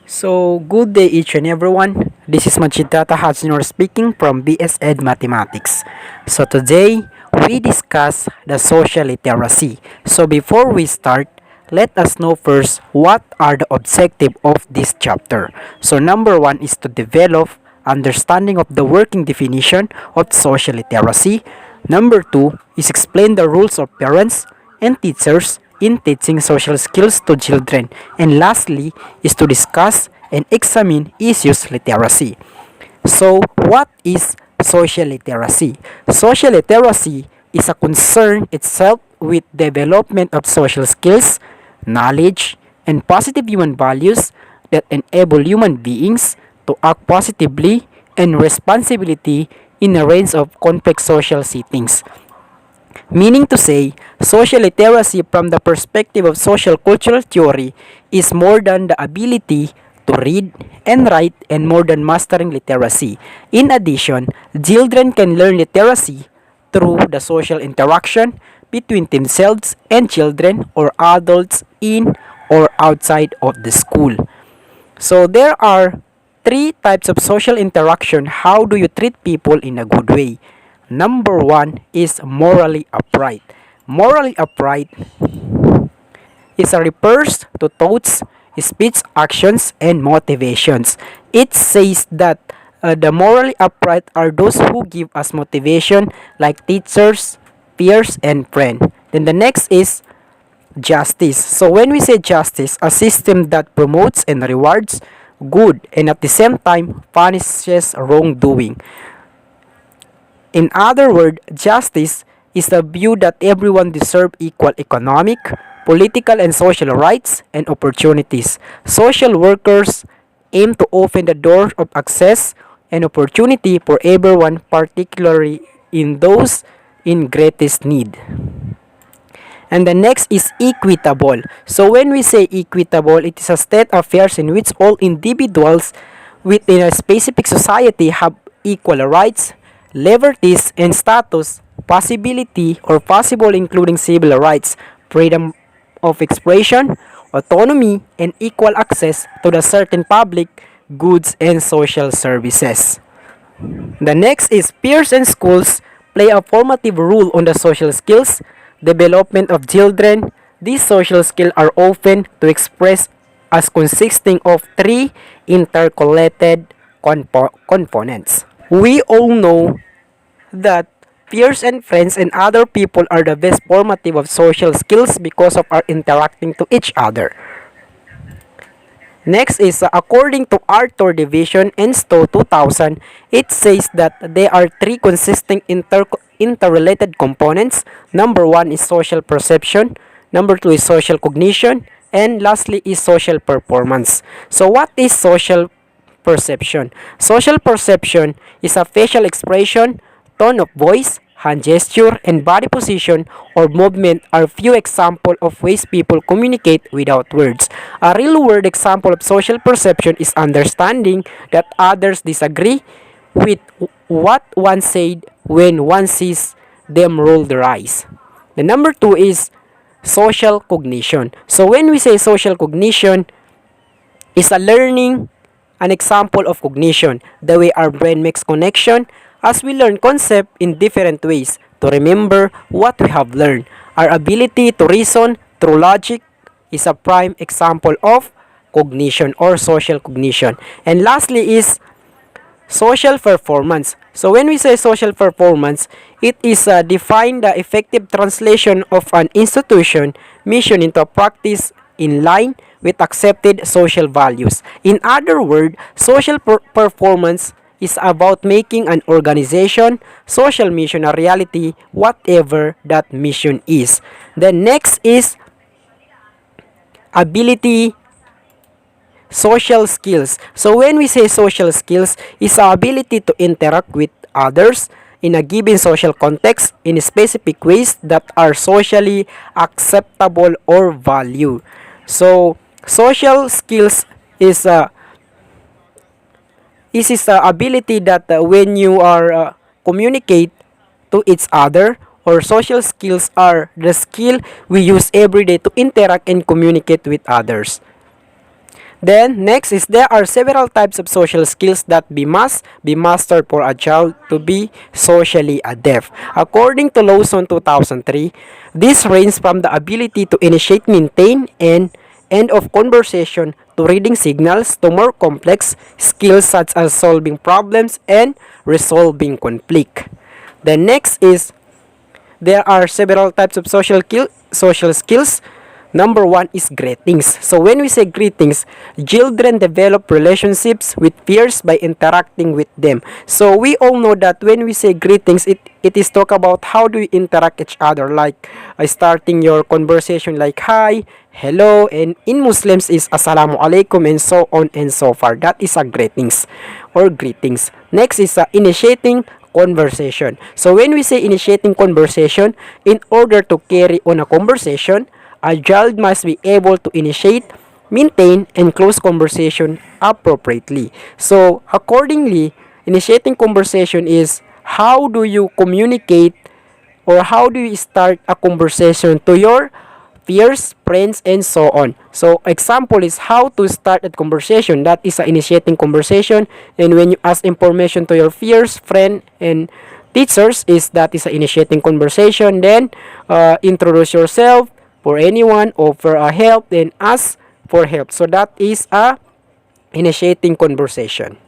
So, good day each and everyone. This is Machitata Hatsunor speaking from BS Ed Mathematics. So, today we discuss the social literacy. So, before we start, let us know first what are the objective of this chapter. So, number one is to develop understanding of the working definition of social literacy. Number two is explain the roles of parents and teachers in teaching social skills to children. And lastly is to discuss and examine issues literacy. So, what is social literacy? Social literacy is a concern itself with development of social skills, knowledge, and positive human values that enable human beings to act positively and responsibility in a range of complex social settings. Meaning to say, social literacy from the perspective of social cultural theory is more than the ability to read and write and more than mastering literacy. In addition, children can learn literacy through the social interaction between themselves and children or adults in or outside of the school. So there are three types of social interaction. How do you treat people in a good way? Number one is morally upright. Morally upright is a refers to thoughts, speech, actions, and motivations. It says that the morally upright are those who give us motivation, like teachers, peers, and friends. Then the next is justice. So when we say justice, a system that promotes and rewards good and at the same time punishes wrongdoing. In other words, justice is the view that everyone deserves equal economic, political, and social rights and opportunities. Social workers aim to open the door of access and opportunity for everyone, particularly in those in greatest need. And the next is equitable. So when we say equitable, it is a state of affairs in which all individuals within a specific society have equal rights, liberties, and status, possibility or possible including civil rights, freedom of expression, autonomy, and equal access to the certain public goods and social services. The next is peers and schools play a formative role on the social skills development of children. These social skills are often to express as consisting of three interconnected components. We all know that peers and friends and other people are the best formative of social skills because of our interacting to each other. Next is according to Arthur Division and Stowe 2000, it says that there are three consisting interrelated components. Number one is social perception, number two is social cognition, and lastly is social performance. So what is social perception? Social perception is a facial expression, tone of voice, hand gesture, and body position or movement are few examples of ways people communicate without words. A real-world example of social perception is understanding that others disagree with what one said when one sees them roll their eyes. The number two is social cognition. So when we say social cognition, is a learning, an example of cognition, the way our brain makes connection as we learn concept in different ways to remember what we have learned. Our ability to reason through logic is a prime example of cognition or social cognition. And lastly is social performance. So when we say social performance, it is define the effective translation of an institution mission into a practice in line with accepted social values. In other words, social performance is about making an organization, social mission a reality, whatever that mission is. The next is ability social skills. So when we say social skills, is our ability to interact with others in a given social context in specific ways that are socially acceptable or valued. So social skills is the ability that when you are communicate to each other, or social skills are the skill we use every day to interact and communicate with others. Then, next is there are several types of social skills that must be mastered for a child to be socially adept. According to Lawson 2003, this range from the ability to initiate, maintain, and end of conversation to reading signals to more complex skills such as solving problems and resolving conflict. The next is there are several types of social skills. Number one is greetings. So when we say greetings, children develop relationships with peers by interacting with them. So we all know that when we say greetings, it is talk about how do we interact each other, like starting your conversation like hi, hello, and in Muslims is assalamu alaikum and so on and so far. That is a greetings or greetings. Next is initiating conversation. So when we say initiating conversation, in order to carry on a conversation, a child must be able to initiate, maintain, and close conversation appropriately. So accordingly, initiating conversation is how do you communicate or how do you start a conversation to your peers, friends, and so on. So example is how to start a conversation. That is initiating conversation. And when you ask information to your peers, friend, and teachers, is that is initiating conversation. Then introduce yourself for anyone, offer a help, then ask for help. So that is a initiating conversation.